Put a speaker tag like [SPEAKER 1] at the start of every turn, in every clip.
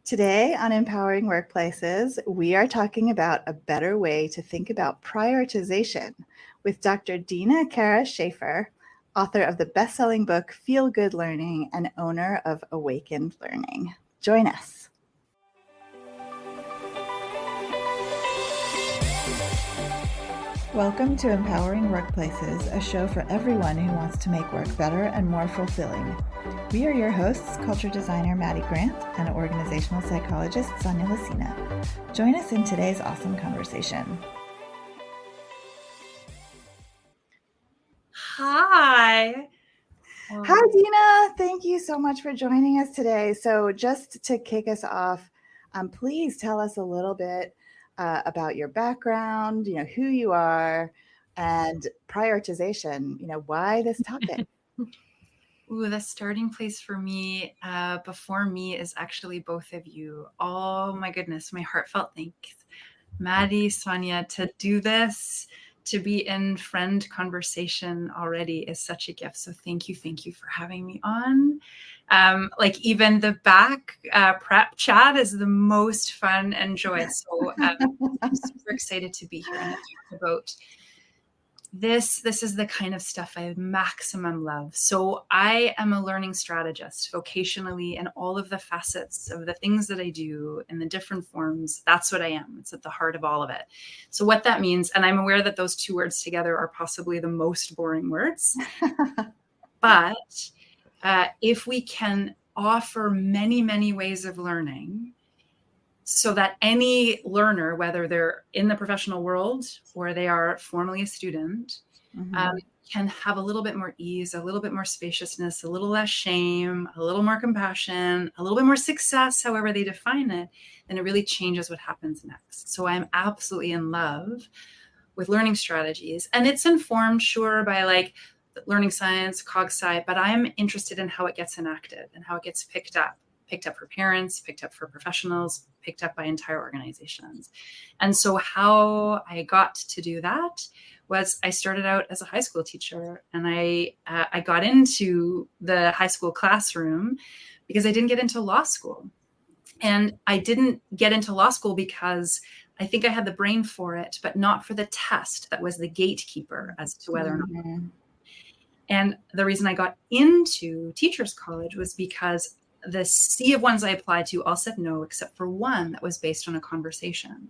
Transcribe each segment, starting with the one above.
[SPEAKER 1] Today on Empowering Workplaces, we are talking about a better way to think about prioritization with Dr. Dina Kara Shaffer, author of the best-selling book Feel Good Learning and owner of Awakened Learning. Join us. Welcome to Empowering Workplaces, a show for everyone who wants to make work better and more fulfilling. We are your hosts, culture designer Maddie Grant and organizational psychologist Sonia Lucina. Join us in today's awesome conversation.
[SPEAKER 2] Hi.
[SPEAKER 1] Hi, Dina. Thank you so much for joining us today. So just to kick us off, please tell us a little bit about your background, who you are, and prioritization, why this topic?
[SPEAKER 2] Ooh, the starting place for me, before me, is actually both of you. Oh my goodness, my heartfelt thanks, Maddie, Sonia, to do this, to be in friend conversation already is such a gift. So thank you for having me on. Even the back prep chat is the most fun and joy. So I'm super excited to be here and to talk about this is the kind of stuff I maximum love. So I am a learning strategist vocationally, and all of the facets of the things that I do in the different forms, that's what I am. It's at the heart of all of it. So what that means, and I'm aware that those two words together are possibly the most boring words, but if we can offer many, many ways of learning, so that any learner, whether they're in the professional world or they are formerly a student, can have a little bit more ease, a little bit more spaciousness, a little less shame, a little more compassion, a little bit more success, however they define it, then it really changes what happens next. So I'm absolutely in love with learning strategies. And it's informed, sure, by learning science, cog sci, but I'm interested in how it gets enacted and how it gets picked up for parents, picked up for professionals, picked up by entire organizations. And so how I got to do that was I started out as a high school teacher, and I got into the high school classroom because I didn't get into law school. And I didn't get into law school because I think I had the brain for it, but not for the test that was the gatekeeper as to whether or not. And the reason I got into teachers college was because the sea of ones I applied to all said no, except for one that was based on a conversation.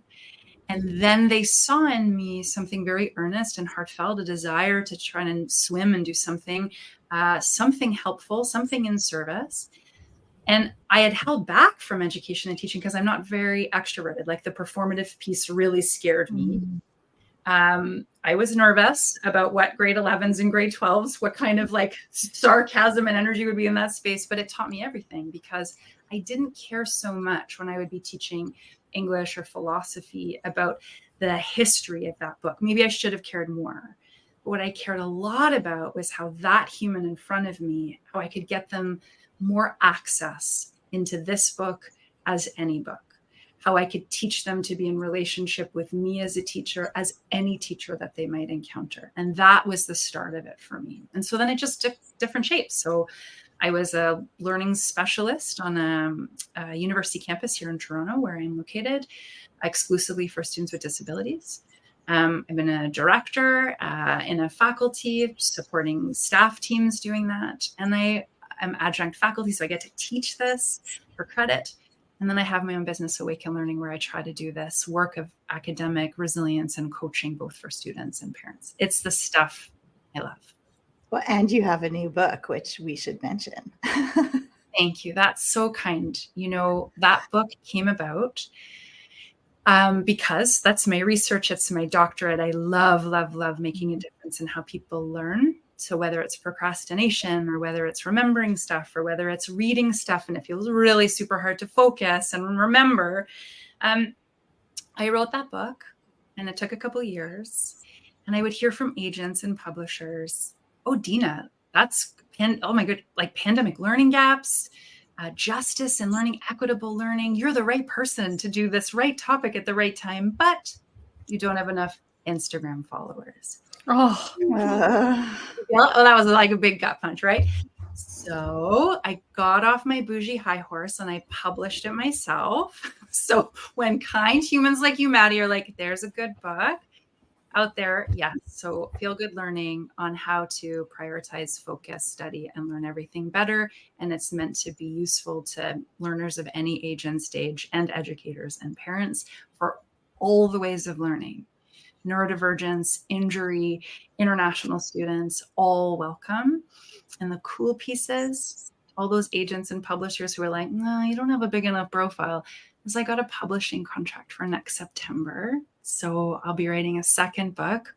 [SPEAKER 2] And then they saw in me something very earnest and heartfelt, a desire to try and swim and do something helpful, something in service. And I had held back from education and teaching because I'm not very extroverted. Like the performative piece really scared me. I was nervous about what grade 11s and grade 12s, what kind of sarcasm and energy would be in that space, but it taught me everything because I didn't care so much when I would be teaching English or philosophy about the history of that book. Maybe I should have cared more. But what I cared a lot about was how that human in front of me, how I could get them more access into this book as any book. How I could teach them to be in relationship with me as a teacher, as any teacher that they might encounter. And that was the start of it for me. And so then it just took different shapes. So I was a learning specialist on a university campus here in Toronto, where I'm located, exclusively for students with disabilities. I've been a director in a faculty, supporting staff teams doing that. And I am adjunct faculty, so I get to teach this for credit. And then I have my own business, Awaken Learning, where I try to do this work of academic resilience and coaching, both for students and parents. It's the stuff I love.
[SPEAKER 1] Well, and you have a new book, which we should mention.
[SPEAKER 2] Thank you. That's so kind. That book came about because that's my research. It's my doctorate. I love, love, love making a difference in how people learn. So whether it's procrastination or whether it's remembering stuff or whether it's reading stuff and it feels really super hard to focus and remember, I wrote that book and it took a couple of years, and I would hear from agents and publishers, oh, Dina, that's, oh my God, pandemic learning gaps, justice and learning, equitable learning. You're the right person to do this right topic at the right time, but you don't have enough Instagram followers.
[SPEAKER 1] Oh,
[SPEAKER 2] well, that was like a big gut punch, right? So I got off my bougie high horse and I published it myself. So when kind humans like you, Maddie, are like, there's a good book out there. Yes. So feel good learning on how to prioritize, focus, study, and learn everything better. And it's meant to be useful to learners of any age and stage and educators and parents for all the ways of learning. Neurodivergence, injury, international students, all welcome. And the cool pieces, all those agents and publishers who are like, no, you don't have a big enough profile, is I got a publishing contract for next September. So I'll be writing a second book,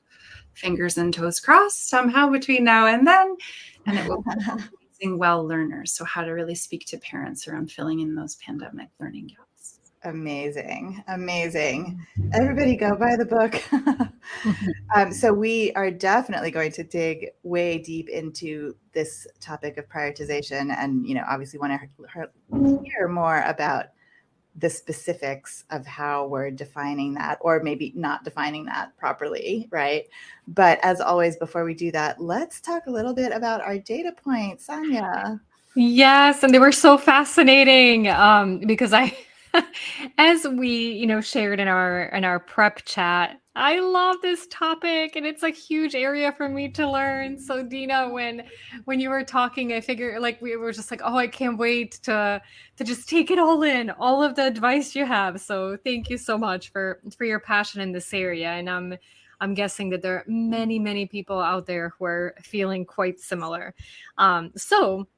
[SPEAKER 2] fingers and toes crossed, somehow between now and then. And it will be amazing well learners. So how to really speak to parents around filling in those pandemic learning gaps.
[SPEAKER 1] Amazing. Amazing. Everybody go buy the book. So we are definitely going to dig way deep into this topic of prioritization and, obviously want to hear more about the specifics of how we're defining that, or maybe not defining that properly, right? But as always, before we do that, let's talk a little bit about our data points. Sonia.
[SPEAKER 3] Yes, and they were so fascinating because as we shared in our prep chat, I love this topic and it's a huge area for me to learn. So Dina, when you were talking, I figured like we were just like, oh, I can't wait to just take it all in, all of the advice you have. So thank you so much for your passion in this area, and I'm guessing that there are many people out there who are feeling quite similar. So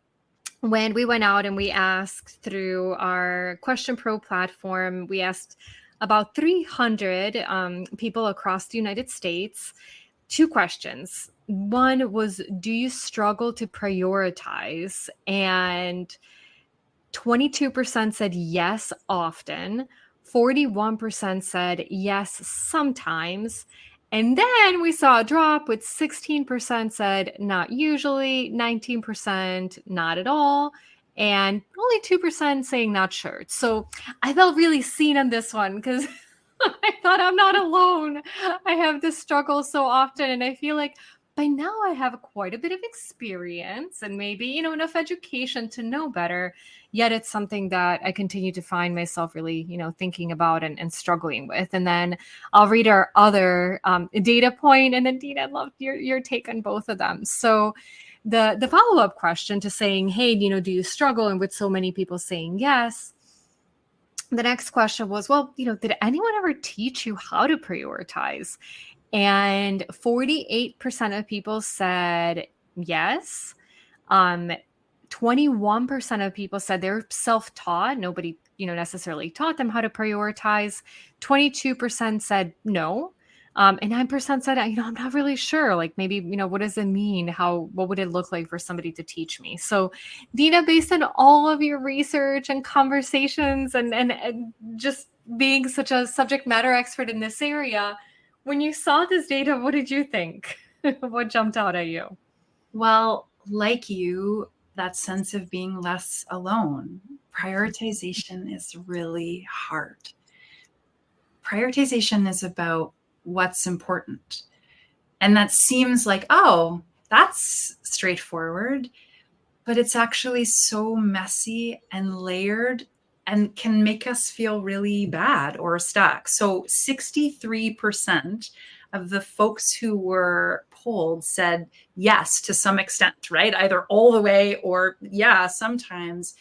[SPEAKER 3] when we went out and we asked through our Question Pro platform, we asked about 300 people across the United States 2 questions. One was, do you struggle to prioritize? And 22% said yes, often. 41% said yes, sometimes. And then we saw a drop with 16% said not usually, 19% not at all, and only 2% saying not sure. So I felt really seen on this one because I thought I'm not alone. I have this struggle so often, and I feel like by now I have quite a bit of experience and maybe, enough education to know better. Yet it's something that I continue to find myself really, thinking about and struggling with. And then I'll read our other data point, and then Dina, I'd love your take on both of them. So the follow-up question to saying, hey, do you struggle? And with so many people saying yes, the next question was, well, did anyone ever teach you how to prioritize? And 48% of people said yes. 21% of people said they're self-taught. Nobody, necessarily taught them how to prioritize. 22% said no. And 9% said, I'm not really sure. Like maybe, what does it mean? What would it look like for somebody to teach me? So Dina, based on all of your research and conversations and just being such a subject matter expert in this area, when you saw this data, what did you think? What jumped out at you?
[SPEAKER 2] Well, like you, that sense of being less alone. Prioritization is really hard. Prioritization is about what's important. And that seems like, oh, that's straightforward, but it's actually so messy and layered and can make us feel really bad or stuck. So 63% of the folks who were polled said yes to some extent, right? Either all the way or yeah, sometimes.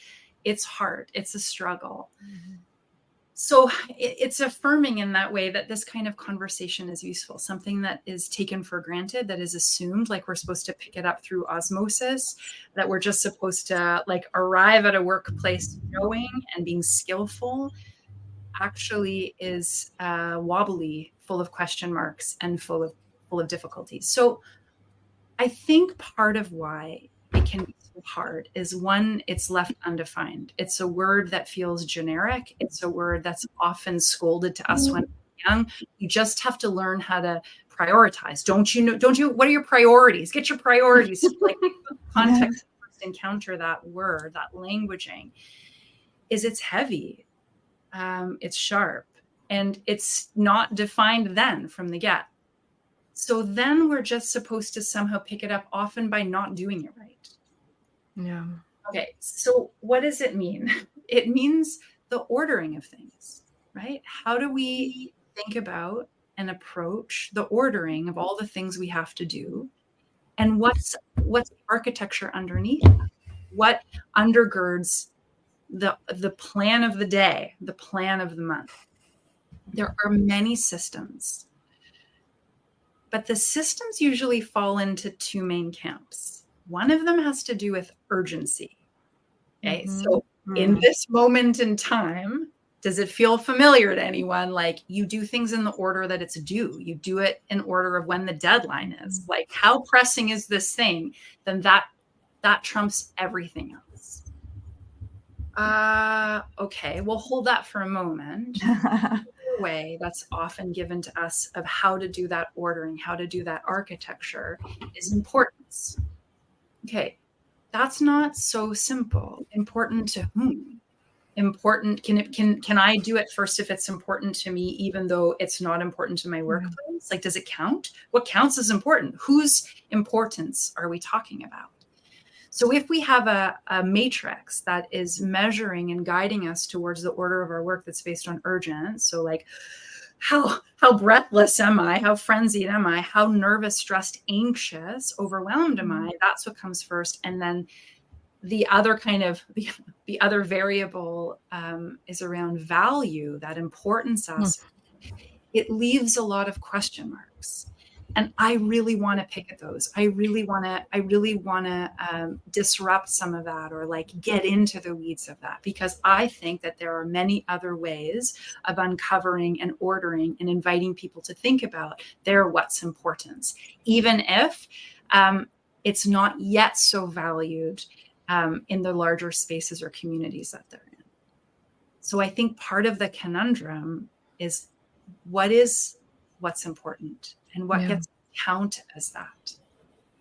[SPEAKER 2] It's hard. It's a struggle. Mm-hmm. So it's affirming in that way that this kind of conversation is useful, something that is taken for granted, that is assumed like we're supposed to pick it up through osmosis, that we're just supposed to like arrive at a workplace knowing and being skillful, actually is wobbly, full of question marks and full of difficulties. So I think part of why it can be so hard is, one, it's left undefined. It's a word that feels generic. It's a word that's often scolded to us when we're young. You just have to learn how to prioritize. Don't you, what are your priorities? Get your priorities. Like the context to first encounter that word, that languaging, is it's heavy. It's sharp, and it's not defined then from the get. So then we're just supposed to somehow pick it up, often by not doing it right.
[SPEAKER 3] Yeah.
[SPEAKER 2] Okay, so what does it mean? It means the ordering of things, right? How do we think about and approach the ordering of all the things we have to do? And what's architecture underneath that? What undergirds the plan of the day, the plan of the month? There are many systems, but the systems usually fall into two main camps. One of them has to do with urgency. Okay, so in this moment in time, does it feel familiar to anyone? Like, you do things in the order that it's due. You do it in order of when the deadline is. Like, how pressing is this thing? Then that trumps everything else. Okay, we'll hold that for a moment. Way that's often given to us of how to do that ordering, how to do that architecture is importance. Okay, that's not so simple. Important to whom? Important, can I do it first if it's important to me, even though it's not important to my workplace? Like, does it count? What counts as important? Whose importance are we talking about? So if we have a matrix that is measuring and guiding us towards the order of our work that's based on urgent, so like, how breathless am I? How frenzied am I? How nervous, stressed, anxious, overwhelmed am I? That's what comes first. And then the other kind of the other variable is around value, that importance aspect. It leaves a lot of question marks, and I really want to pick at those. I really want to disrupt some of that, or like get into the weeds of that, because I think that there are many other ways of uncovering and ordering and inviting people to think about their what's important, even if it's not yet so valued in the larger spaces or communities that they're in. So I think part of the conundrum is what's important and what gets count as that.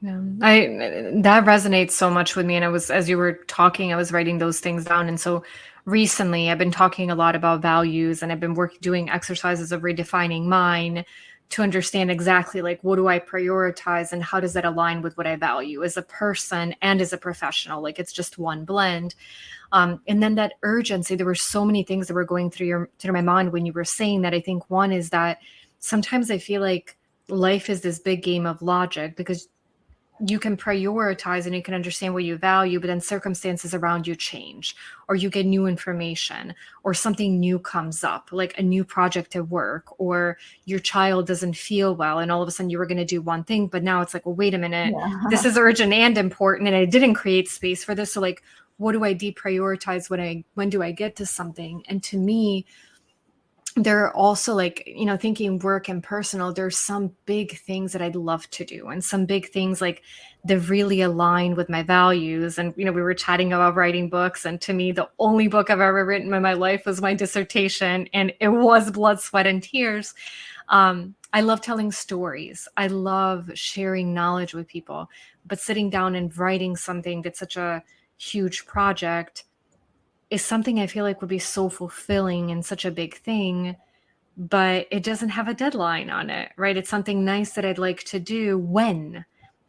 [SPEAKER 3] Yeah, that resonates so much with me. And as you were talking, I was writing those things down. And so recently I've been talking a lot about values, and I've been doing exercises of redefining mine to understand exactly like, what do I prioritize and how does that align with what I value as a person and as a professional? Like, it's just one blend. And then that urgency, there were so many things that were going through my mind when you were saying that. I think one is that sometimes I feel like life is this big game of logic, because you can prioritize and you can understand what you value, but then circumstances around you change, or you get new information, or something new comes up, like a new project at work, or your child doesn't feel well, and all of a sudden you were going to do one thing, but now it's like, well, wait a minute, this is urgent and important, and I didn't create space for this. So like, what do I deprioritize when do I get to something? And to me, there are also, like, thinking work and personal, there's some big things that I'd love to do, and some big things like that really align with my values. And, we were chatting about writing books. And to me, the only book I've ever written in my life was my dissertation. And it was blood, sweat, and tears. I love telling stories. I love sharing knowledge with people, but sitting down and writing something that's such a huge project is something I feel like would be so fulfilling and such a big thing, but it doesn't have a deadline on it, right? It's something nice that I'd like to do when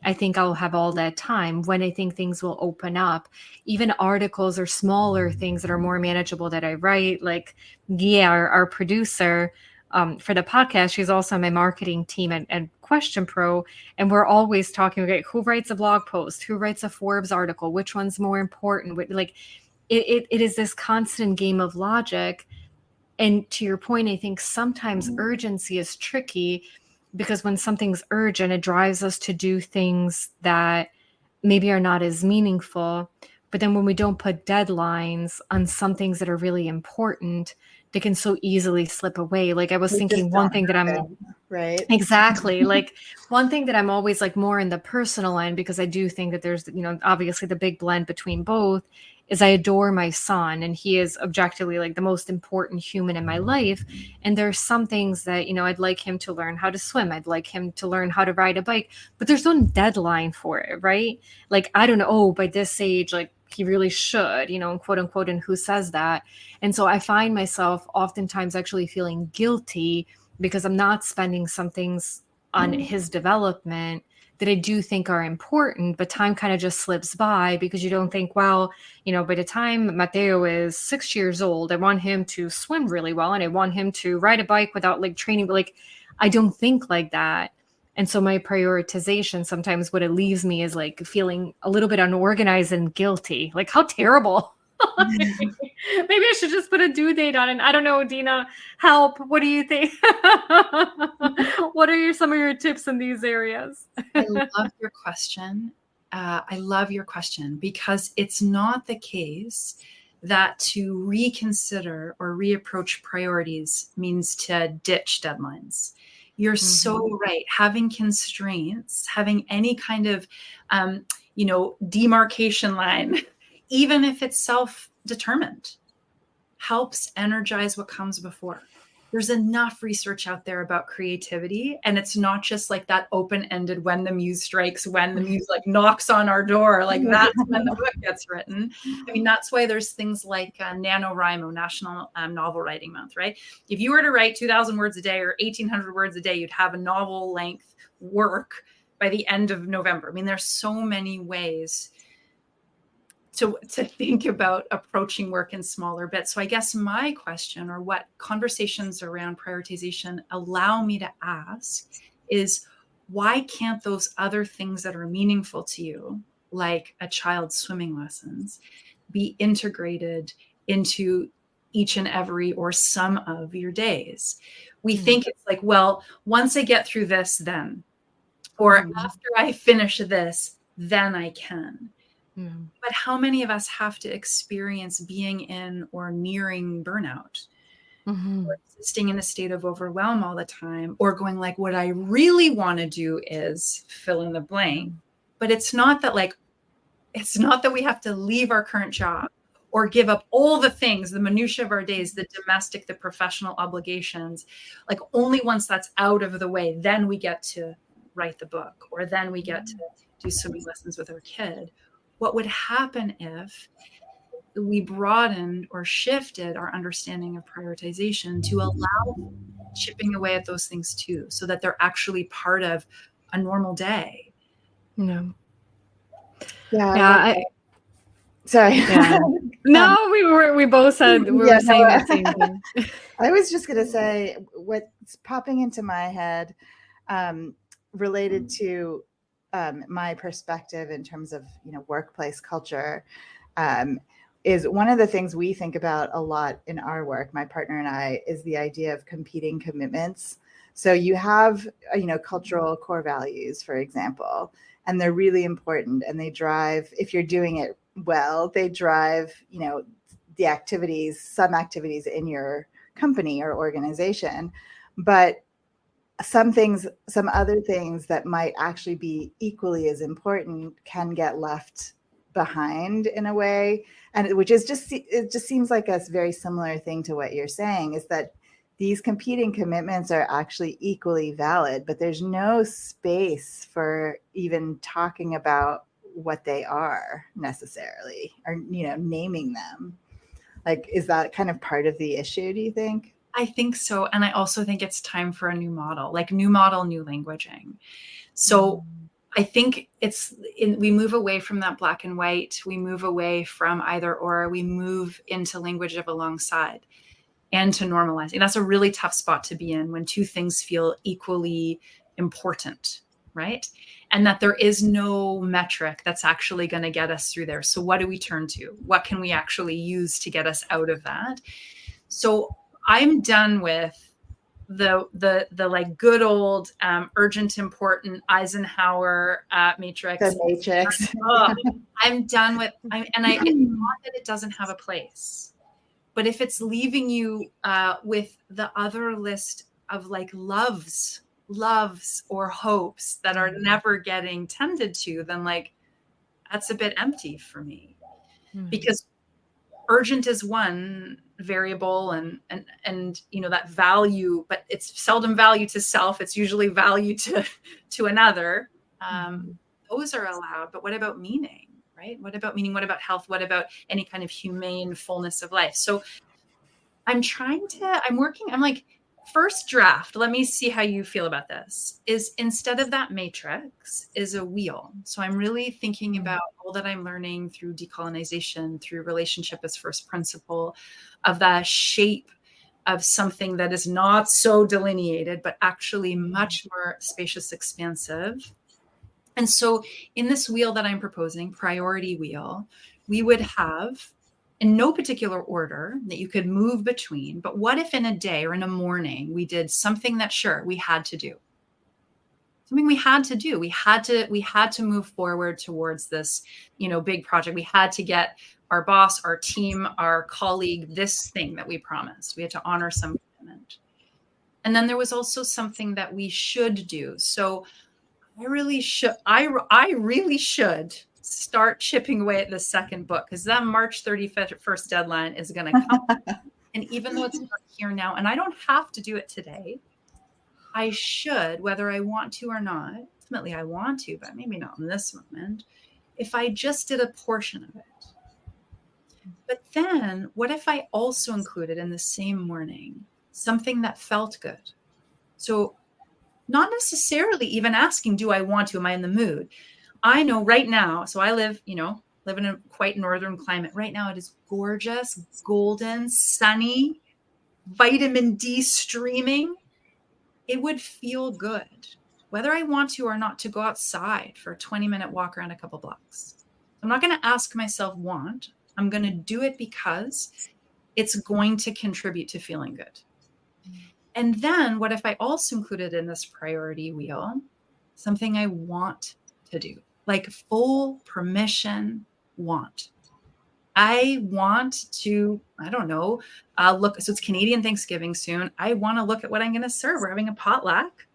[SPEAKER 3] I think I'll have all that time, when I think things will open up. Even articles or smaller things that are more manageable that I write, like our producer for the podcast, she's also on my marketing team at Question Pro, and we're always talking, okay, who writes a blog post, who writes a Forbes article, which one's more important, like. It is this constant game of logic. And to your point, I think sometimes urgency is tricky, because when something's urgent, it drives us to do things that maybe are not as meaningful. But then when we don't put deadlines on some things that are really important, they can so easily slip away. Like, I was thinking one thing that I'm
[SPEAKER 1] right.
[SPEAKER 3] Exactly. Like, one thing that I'm always like more in the personal end, because I do think that there's, obviously the big blend between both, is I adore my son, and he is objectively like the most important human in my life. And there's some things that, I'd like him to learn how to swim. I'd like him to learn how to ride a bike, but there's no deadline for it, right? Like, I don't know, by this age, like, he really should, quote unquote, and who says that? And so I find myself oftentimes actually feeling guilty because I'm not spending some things on his development that I do think are important, but time kind of just slips by because you don't think, well, by the time Mateo is 6 years old, I want him to swim really well and I want him to ride a bike without like training. But like, I don't think like that. And so my prioritization, sometimes what it leaves me is like feeling a little bit unorganized and guilty. Like, how terrible. Maybe I should just put a due date on it. I don't know, Dina, help. What do you think? What are some of your tips in these areas?
[SPEAKER 2] I love your question. I love your question because it's not the case that to reconsider or reapproach priorities means to ditch deadlines. You're so right. Having constraints, having any kind of, demarcation line, even if it's self-determined, helps energize what comes before. There's enough research out there about creativity, and it's not just like that open-ended when the muse strikes, when the muse like knocks on our door, like that's when the book gets written. I mean, that's why there's things like NaNoWriMo, National Novel Writing Month, right? If you were to write 2,000 words a day or 1,800 words a day, you'd have a novel length work by the end of November. I mean, there's so many ways to think about approaching work in smaller bits. So I guess my question, or what conversations around prioritization allow me to ask, is why can't those other things that are meaningful to you, like a child's swimming lessons, be integrated into each and every or some of your days? We think it's like, well, once I get through this, then, or after I finish this, then I can. But how many of us have to experience being in or nearing burnout, or existing in a state of overwhelm all the time, or going like, what I really want to do is fill in the blank. But it's not that we have to leave our current job or give up all the things, the minutiae of our days, the domestic, the professional obligations. Like, only once that's out of the way, then we get to write the book, or then we get to do swimming lessons with our kid. What would happen if we broadened or shifted our understanding of prioritization to allow chipping away at those things too, so that they're actually part of a normal day?
[SPEAKER 3] No.
[SPEAKER 1] Yeah. Sorry.
[SPEAKER 3] Yeah. No, we both said we were saying the same thing.
[SPEAKER 1] I was just going to say what's popping into my head related to my perspective in terms of workplace culture is one of the things we think about a lot in our work, my partner and I, is the idea of competing commitments. So you have cultural core values, for example, and they're really important, and they drive, if you're doing it well, they drive the activities, some activities in your company or organization. But some other things that might actually be equally as important can get left behind in a way. And it just seems like a very similar thing to what you're saying, is that these competing commitments are actually equally valid, but there's no space for even talking about what they are necessarily, or naming them. Like, is that kind of part of the issue, do you think?
[SPEAKER 2] I think so. And I also think it's time for a new model, like new model, new languaging. So I think we move away from that black and white. We move away from either or. We move into language of alongside and to normalizing. That's a really tough spot to be in when two things feel equally important, right? And that there is no metric that's actually going to get us through there. So what do we turn to? What can we actually use to get us out of that? So I'm done with the like good old urgent, important Eisenhower matrix.
[SPEAKER 1] The matrix.
[SPEAKER 2] I'm done with. It's not that it doesn't have a place, but if it's leaving you with the other list of like loves or hopes that are never getting tended to, then like that's a bit empty for me, because urgent is one variable and that value, but it's seldom value to self. It's usually value to another. Those are allowed, but what about meaning, right? What about meaning? What about health? What about any kind of humane fullness of life? So I'm like, first draft, let me see how you feel about this, is instead of that matrix is a wheel. So I'm really thinking about all that I'm learning through decolonization, through relationship as first principle, of the shape of something that is not so delineated, but actually much more spacious, expansive. And so in this wheel that I'm proposing, priority wheel, we would have, in no particular order that you could move between, but what if in a day or in a morning we did something that, sure, we had to do? Something we had to do. We had to move forward towards this, big project. We had to get our boss, our team, our colleague, this thing that we promised. We had to honor some commitment. And then there was also something that we should do. So I really should start chipping away at the second book, because that March 31st deadline is going to come. And even though it's not here now, and I don't have to do it today, I should, whether I want to or not. Ultimately, I want to, but maybe not in this moment. If I just did a portion of it. But then what if I also included in the same morning something that felt good? So not necessarily even asking, do I want to? Am I in the mood? I know right now, so I live in a quite northern climate. Right now it is gorgeous, golden, sunny, vitamin D streaming. It would feel good, whether I want to or not, to go outside for a 20-minute walk around a couple blocks. I'm not going to ask myself want. I'm going to do it because it's going to contribute to feeling good. And then what if I also included in this priority wheel something I want to do, like full permission want. I want to, I don't know, look, so it's Canadian Thanksgiving soon. I want to look at what I'm going to serve. We're having a potluck.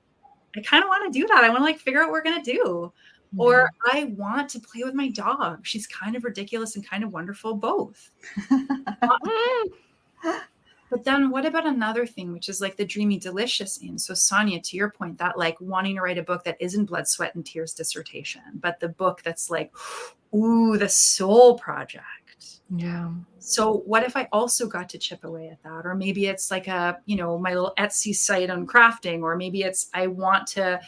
[SPEAKER 2] I kind of want to do that. I want to figure out what we're going to do. Or I want to play with my dog. She's kind of ridiculous and kind of wonderful, both. But then what about another thing, which is like the dreamy, delicious in? So Sonia, to your point, that like wanting to write a book that isn't blood, sweat, and tears dissertation, but the book that's like, ooh, the soul project.
[SPEAKER 3] Yeah.
[SPEAKER 2] So what if I also got to chip away at that? Or maybe it's like my little Etsy site on crafting, or maybe it's, I want to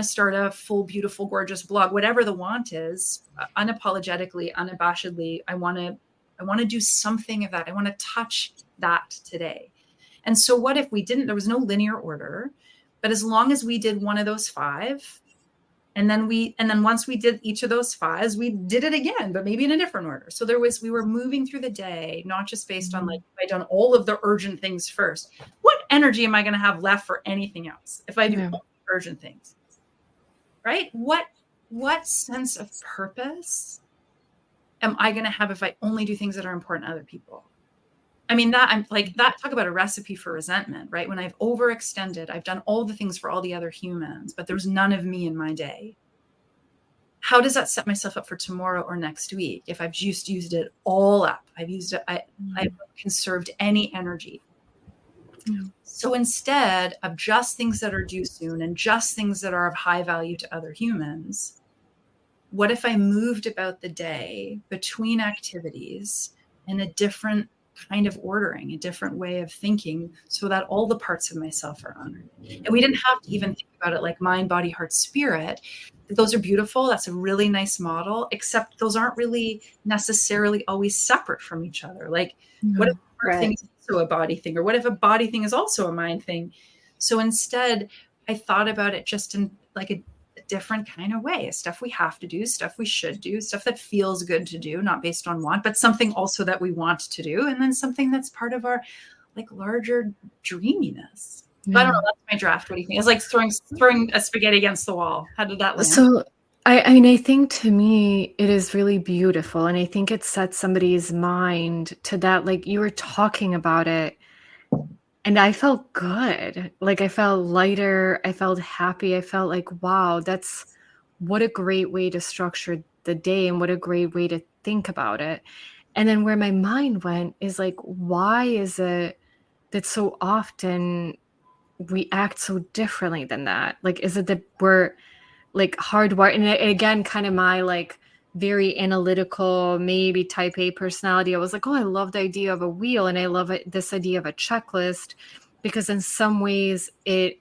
[SPEAKER 2] start a full, beautiful, gorgeous blog, whatever the want is, unapologetically, unabashedly, I want to do something of that. I want to touch that today. And so what if there was no linear order, but as long as we did one of those 5, and then once we did each of those 5s, we did it again, but maybe in a different order. So we were moving through the day, not just based on like, I done all of the urgent things first. What energy am I going to have left for anything else if I do all the urgent things? Right? What sense of purpose am I going to have if I only do things that are important to other people? I mean, talk about a recipe for resentment, right? When I've overextended, I've done all the things for all the other humans, but there's none of me in my day. How does that set myself up for tomorrow or next week if I've just used it all up? I've conserved any energy. So instead of just things that are due soon and just things that are of high value to other humans, what if I moved about the day between activities in a different kind of ordering, a different way of thinking, so that all the parts of myself are honored? And we didn't have to even think about it like mind, body, heart, spirit. Those are beautiful. That's a really nice model, except those aren't really necessarily always separate from each other. Like, what if a heart thing is also a body thing? Or what if a body thing is also a mind thing? So instead, I thought about it just in like a different kind of way. Stuff we have to do, stuff we should do, stuff that feels good to do, not based on want, but something also that we want to do. And then something that's part of our like larger dreaminess. But I don't know, that's my draft. What do you think? It's like throwing a spaghetti against the wall. How did that land?
[SPEAKER 3] So I mean, I think to me, it is really beautiful. And I think it sets somebody's mind to that, like you were talking about it. And I felt good. Like I felt lighter. I felt happy. I felt like, wow, what a great way to structure the day and what a great way to think about it. And then where my mind went is like, why is it that so often we act so differently than that? Like, is it that we're like hardwired? And again, kind of my like very analytical, maybe type A personality. I was like, oh, I love the idea of a wheel and I love this idea of a checklist. because in some ways it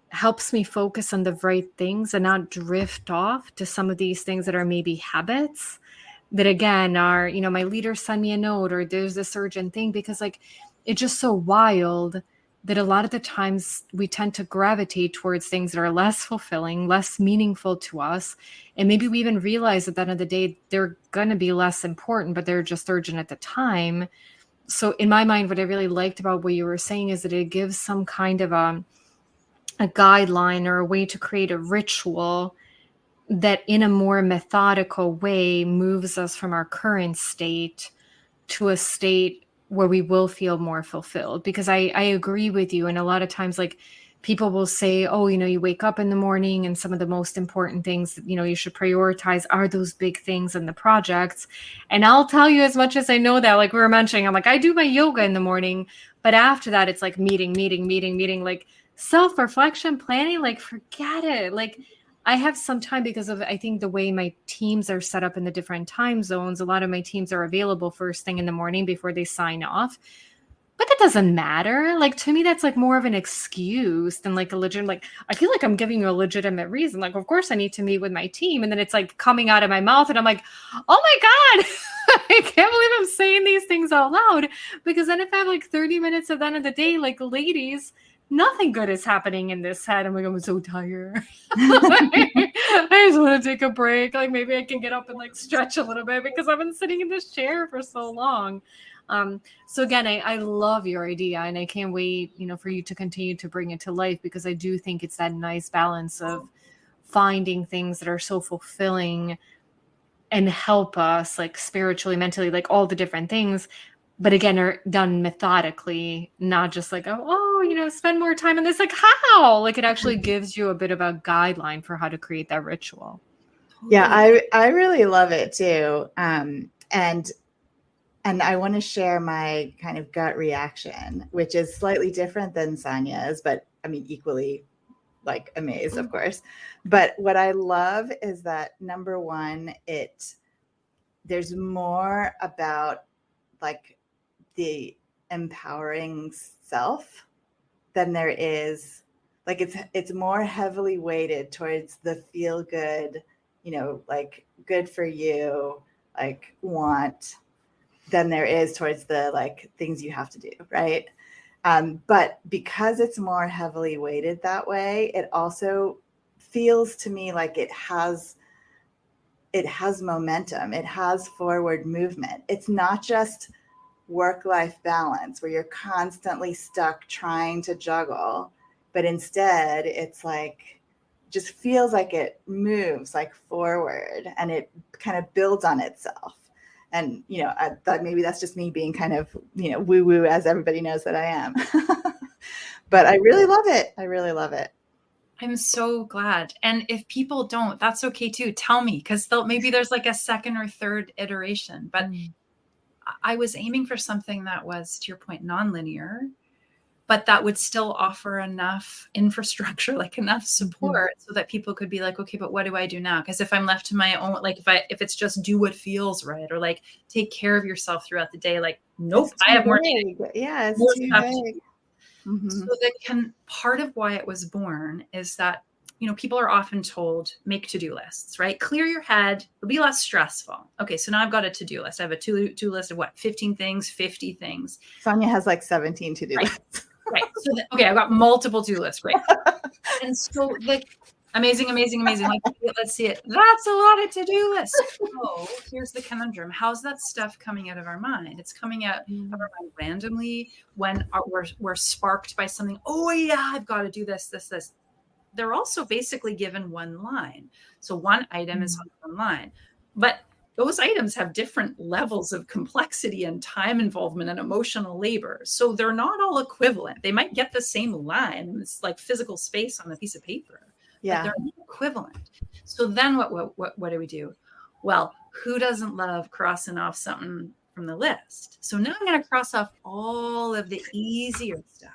[SPEAKER 3] helps me focus on the right things and not drift off to some of these things that are maybe habits that again are, my leader send me a note or there's this urgent thing, because like it's just so wild that a lot of the times we tend to gravitate towards things that are less fulfilling, less meaningful to us. And maybe we even realize at the end of the day, they're going to be less important, but they're just urgent at the time. So in my mind, what I really liked about what you were saying is that it gives some kind of a guideline or a way to create a ritual that in a more methodical way moves us from our current state to a state where we will feel more fulfilled. Because I agree with you. And a lot of times, like, people will say, oh, you wake up in the morning and some of the most important things that, you should prioritize are those big things and the projects. And I'll tell you, as much as I know that, like we were mentioning, I'm like, I do my yoga in the morning, but after that, it's like meeting, like self-reflection, planning, like forget it. Like I have some time because of, I think, the way my teams are set up in the different time zones. A lot of my teams are available first thing in the morning before they sign off. But that doesn't matter. Like, to me, that's like more of an excuse than like a legitimate, like, I feel like I'm giving you a legitimate reason. Like, of course I need to meet with my team. And then it's like coming out of my mouth and I'm like, oh my God, I can't believe I'm saying these things out loud. Because then if I have like 30 minutes at the end of the day, like, ladies, nothing good is happening in this head. I'm like, I'm so tired. I just want to take a break. Like, maybe I can get up and like stretch a little bit because I've been sitting in this chair for so long. So again, I love your idea and I can't wait, for you to continue to bring it to life, because I do think it's that nice balance of finding things that are so fulfilling and help us like spiritually, mentally, like all the different things, but again, are done methodically, not just like, spend more time on this. Like, how? Like, it actually gives you a bit of a guideline for how to create that ritual.
[SPEAKER 1] Yeah, I really love it too. And I want to share my kind of gut reaction, which is slightly different than Sonia's, but I mean, equally like amazed, of course. But what I love is that, number one, there's more about like the empowering self than there is, like, it's more heavily weighted towards the feel good, like good for you, like want, than there is towards the like things you have to do, right? But because it's more heavily weighted that way, it also feels to me like it has momentum, it has forward movement. It's not just work-life balance where you're constantly stuck trying to juggle, but instead it's like, just feels like it moves like forward and it kind of builds on itself. And, I thought maybe that's just me being kind of, woo-woo, as everybody knows that I am. But I really love it. I really love it.
[SPEAKER 2] I'm so glad. And if people don't, that's okay too. Tell me, because maybe there's like a second or third iteration. But I was aiming for something that was, to your point, nonlinear, but that would still offer enough infrastructure, like enough support so that people could be like, okay, but what do I do now? Because if I'm left to my own, like if it's just do what feels right, or like take care of yourself throughout the day, like, nope, I have more.
[SPEAKER 1] Yeah, it's
[SPEAKER 2] more
[SPEAKER 1] too
[SPEAKER 2] stuff
[SPEAKER 1] big.
[SPEAKER 2] So part of why it was born is that, people are often told, make to-do lists, right? Clear your head. It'll be less stressful. Okay, so now I've got a to-do list. I have a to-do list of 15 things, 50 things.
[SPEAKER 1] Sonia has like 17 to-do lists.
[SPEAKER 2] Right. So, I've got multiple to-do lists. Great. And so amazing. Like, let's see it. That's a lot of to-do lists. So here's the conundrum. How's that stuff coming out of our mind? It's coming out of our mind randomly when we're sparked by something. Oh yeah, I've got to do this. They're also basically given one line. So one item is on one line, but those items have different levels of complexity and time involvement and emotional labor. So they're not all equivalent. They might get the same line and it's like physical space on a piece of paper, but they're not equivalent. So then what do we do? Well, who doesn't love crossing off something from the list? So now I'm going to cross off all of the easier stuff.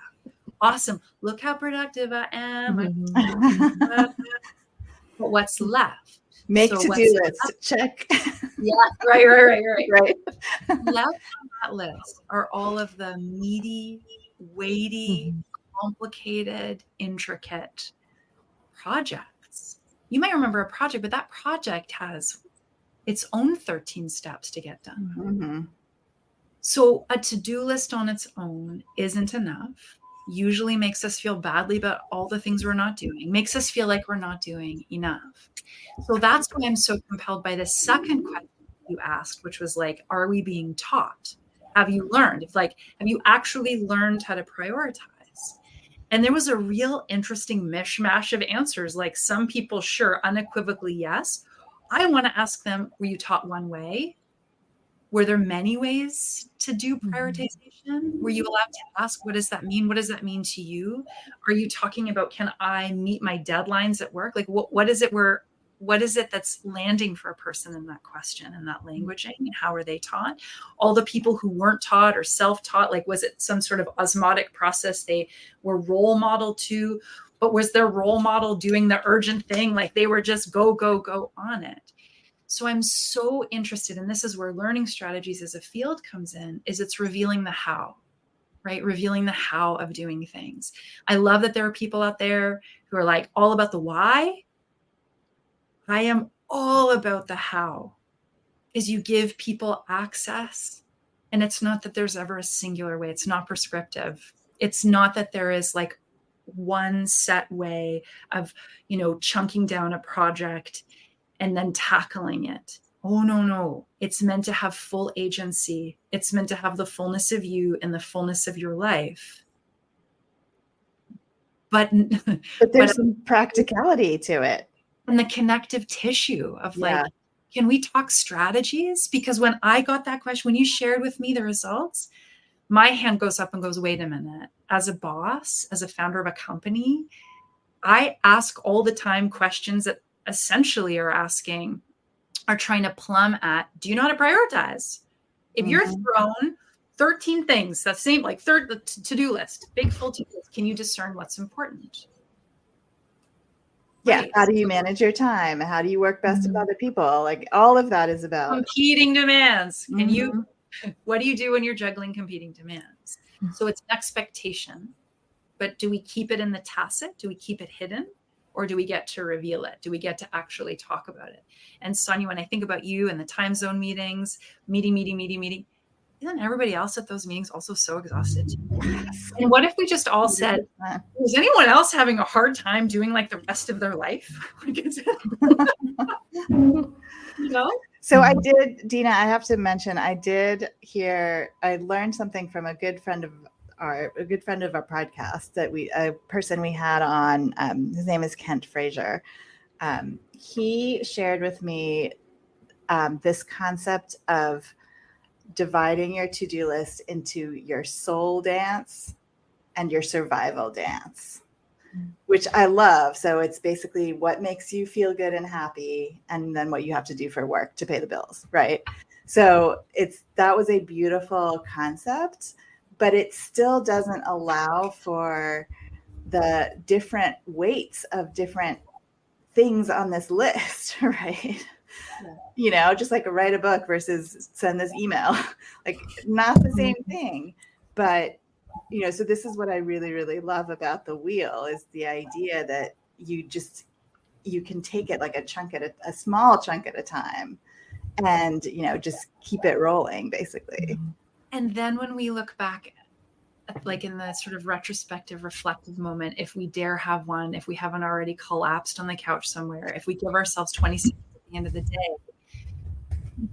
[SPEAKER 2] Awesome. Look how productive I am. But what's left?
[SPEAKER 1] Make to-do list. Check.
[SPEAKER 2] Yeah, right.
[SPEAKER 1] Right.
[SPEAKER 2] Left on that list are all of the meaty, weighty, complicated, intricate projects. You might remember a project, but that project has its own 13 steps to get done.
[SPEAKER 1] Mm-hmm.
[SPEAKER 2] So a to-do list on its own isn't enough. Usually makes us feel badly about all the things we're not doing, makes us feel like we're not doing enough. So that's why I'm so compelled by the second question you asked, which was like, are we being taught? Have you learned? It's like, have you actually learned how to prioritize? And there was a real interesting mishmash of answers. Like some people, sure, unequivocally, yes. I want to ask them, were you taught one way? Were there many ways to do prioritization? Were you allowed to ask, what does that mean? What does that mean to you? Are you talking about, can I meet my deadlines at work? Like, what is it that's landing for a person in that question and that languaging? And how are they taught? All the people who weren't taught or self-taught, like, was it some sort of osmotic process they were role model to, but was their role model doing the urgent thing? Like they were just go, go, go on it. So I'm so interested, and this is where learning strategies as a field comes in, is it's revealing the how, right? Revealing the how of doing things. I love that there are people out there who are like all about the why. I am all about the how, is you give people access. And it's not that there's ever a singular way. It's not prescriptive. It's not that there is like one set way of, chunking down a project and then tackling it. Oh, no. It's meant to have full agency. It's meant to have the fullness of you and the fullness of your life. But
[SPEAKER 1] there's some practicality to it.
[SPEAKER 2] And the connective tissue of like, can we talk strategies? Because when I got that question, when you shared with me the results, my hand goes up and goes, wait a minute. As a boss, as a founder of a company, I ask all the time questions that essentially are trying to plumb at, do you know how to prioritize? If you're thrown 13 things, that same, like the to-do list, big full to-do list, can you discern what's important?
[SPEAKER 1] Yeah. Right. How do you manage your time? How do you work best with other people? Like all of that is about
[SPEAKER 2] competing demands. What do you do when you're juggling competing demands? So it's an expectation, but do we keep it in the tacit? Do we keep it hidden? Or do we get to reveal it? Do we get to actually talk about it? And Sonia, when I think about you and the time zone meetings, meeting, isn't everybody else at those meetings also so exhausted? Yes. And what if we just all said, is anyone else having a hard time doing like the rest of their life?
[SPEAKER 1] So I did, Dina, I have to mention, I learned something from a good friend of our podcast a person we had on, his name is Kent Frazier. He shared with me this concept of dividing your to-do list into your soul dance and your survival dance, which I love. So it's basically what makes you feel good and happy, and then what you have to do for work to pay the bills, right? So that was a beautiful concept, but it still doesn't allow for the different weights of different things on this list, right? Yeah. Just like write a book versus send this email, like not the same thing. But, so this is what I really, really love about the wheel, is the idea that you can take it like a small chunk at a time and, just keep it rolling basically.
[SPEAKER 2] And then when we look back, like in the sort of retrospective, reflective moment, if we dare have one, if we haven't already collapsed on the couch somewhere, if we give ourselves 20 seconds at the end of the day,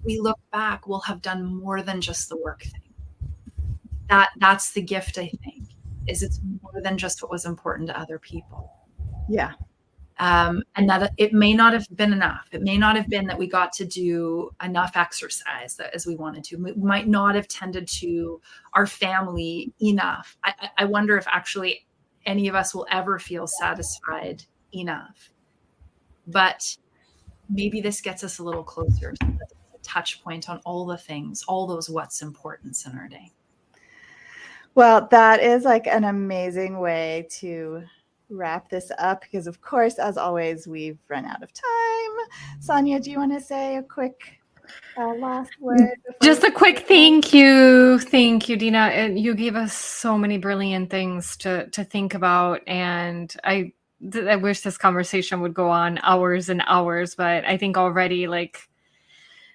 [SPEAKER 2] we look back, we'll have done more than just the work thing. That's the gift, I think, is it's more than just what was important to other people.
[SPEAKER 1] Yeah.
[SPEAKER 2] And that it may not have been enough. It may not have been that we got to do enough exercise as we wanted to. We might not have tended to our family enough. I wonder if actually any of us will ever feel satisfied enough. But maybe this gets us a little closer to a touch point on all the things, all those what's importance in our day.
[SPEAKER 1] Well, that is like an amazing way to wrap this up, because of course, as always, we've run out of time. Sonia, do you want to say a quick Last word before
[SPEAKER 3] Just
[SPEAKER 1] we
[SPEAKER 3] a quick thank you. Thank you, Dina. And you gave us so many brilliant things to think about. And I wish this conversation would go on hours and hours, but I think already, like,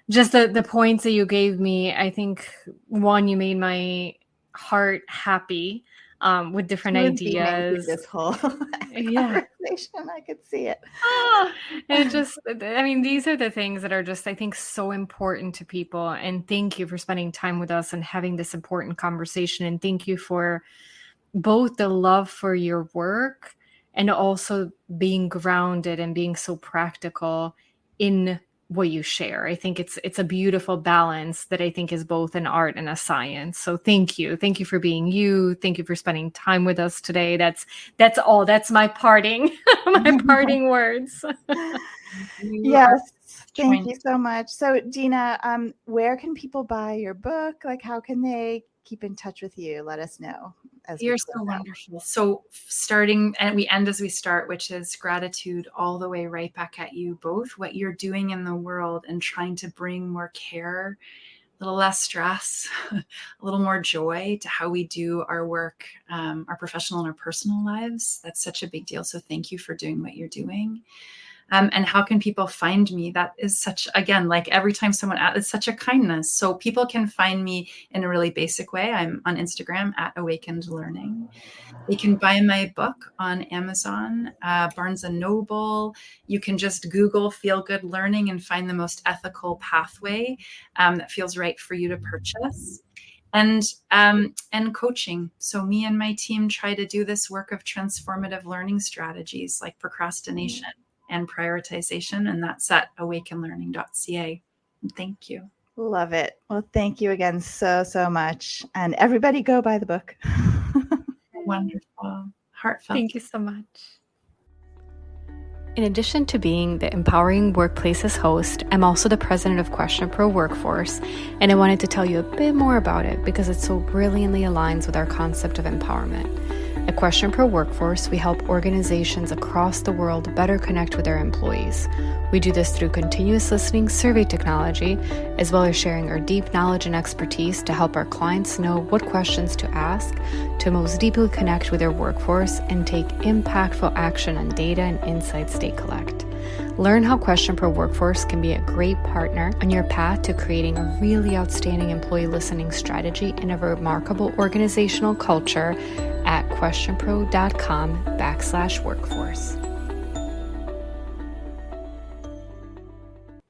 [SPEAKER 3] just the points that you gave me, I think, one, you made my heart happy with different
[SPEAKER 1] you were beaming through
[SPEAKER 3] ideas.
[SPEAKER 1] this whole
[SPEAKER 3] Yeah.
[SPEAKER 1] conversation. I could see it.
[SPEAKER 3] And just, I mean, these are the things that are just, I think, so important to people. And thank you for spending time with us and having this important conversation. And thank you for both the love for your work and also being grounded and being so practical in what you share. I think it's a beautiful balance that I think is both an art and a science. So thank you. Thank you for being you. Thank you for spending time with us today. That's all. That's my parting my parting words.
[SPEAKER 2] You are
[SPEAKER 1] Yes, thank
[SPEAKER 2] trying
[SPEAKER 1] you so much. So, Dina, where can people buy your book? Like, how can they keep in touch with you? Let us know as we
[SPEAKER 2] You're
[SPEAKER 1] close
[SPEAKER 2] so
[SPEAKER 1] out.
[SPEAKER 2] wonderful. So starting, and we end as we start, which is gratitude all the way right back at you, both what you're doing in the world and trying to bring more care, a little less stress, a little more joy to how we do our work, our professional and our personal lives. That's such a big deal. So thank you for doing what you're doing. And how can people find me? That is such, again, like every time someone asks, it's such a kindness. So people can find me in a really basic way. I'm on Instagram at Awakened Learning. They can buy my book on Amazon, Barnes & Noble. You can just Google Feel Good Learning and find the most ethical pathway that feels right for you to purchase. And coaching. So me and my team try to do this work of transformative learning strategies like procrastination and prioritization, and that's at awakenlearning.ca. Thank you.
[SPEAKER 1] Love it. Well, thank you again so much. And everybody go buy the book.
[SPEAKER 2] Wonderful. Heartfelt.
[SPEAKER 3] Thank you so much. In addition to being the Empowering Workplaces host, I'm also the president of Question Pro Workforce, and I wanted to tell you a bit more about it because it so brilliantly aligns with our concept of empowerment. At Question Pro Workforce, we help organizations across the world better connect with their employees. We do this through continuous listening survey technology, as well as sharing our deep knowledge and expertise to help our clients know what questions to ask to most deeply connect with their workforce and take impactful action on data and insights they collect. Learn how Question Pro Workforce can be a great partner on your path to creating a really outstanding employee listening strategy and a remarkable organizational culture at questionpro.com/workforce.